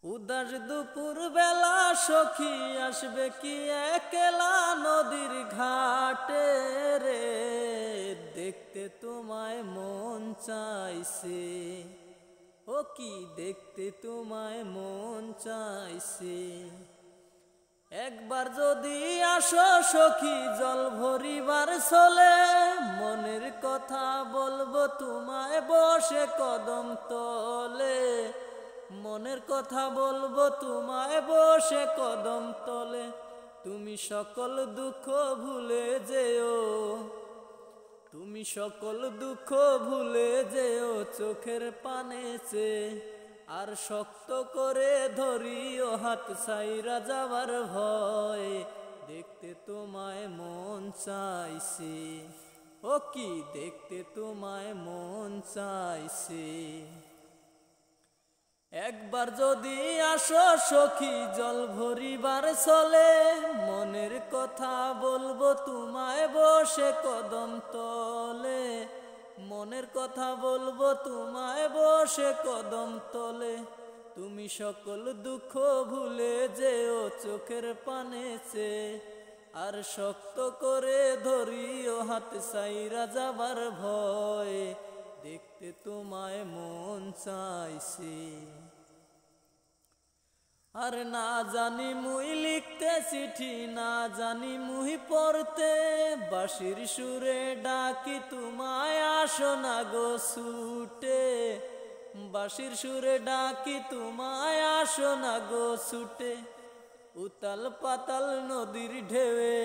উদাস দুপুর বেলা সখী আসবে কি একলা নদীর ঘাটে রে, দেখতে তোমায় মন চাইছে। ও কি দেখতে তোমায় মন চাইছে। একবার যদি আসো সখী জল ভরিবার চলে, মনের কথা বলবো তোমায় বসে কদম তলে। মনের কথা বলবো তোমায় বসে কদম তলে। তুমি সকল দুঃখ ভুলে যেও, তুমি সকল দুঃখ ভুলে যেও চোখের পানে চেয়ে। আর শক্ত করে ধরিও হাত ছাইরা যাবার ভয়, দেখতে তোমায় মন চাইছে। ও কি দেখতে তোমায় মন চাইছে। একবার যদি আসো সখী জল ভরিবার চলে, মনের কথা বলবো তোমায় বসে কদম তলে। মনের কথা বলবো তোমায় বসে কদম তলে। তুমি সকল দুঃখ ভুলে যেও চোখের পানে চেয়ে। আর শক্ত করে ধরিও হাত ছাইরা যাবার ভয়, দেখতে তোমায় মন চাইছে। আর না জানি মুই লিখতে চিঠি, না জানি মুই পড়তে, বাঁশির সুরে ডাকি তোমায় আসো না গো ছুটে। বাঁশির সুরে ডাকি তোমায় আসো না গো ছুটে। উতাল পাতাল নদীর ঢেউয়ে,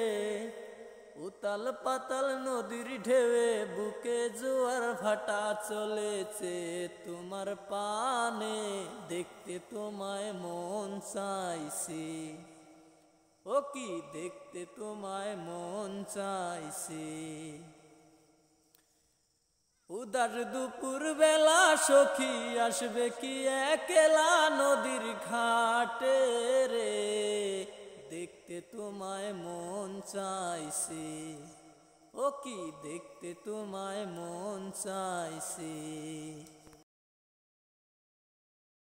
উতাল পাতাল নদীর ঢেউয়ে বুকে জোয়ার ভাটা চলেছে তোমার পানে, দেখতে তোমায় মন চাইছে। ও কি দেখতে তোমায় মন চাইছে। উদাস দুপুর বেলা সখী আসবে কি একলা নদীর ঘাটে রে, দেখতে তোমায় মন চাইছে। ও কি দেখতে তোমায় মন চাইছে।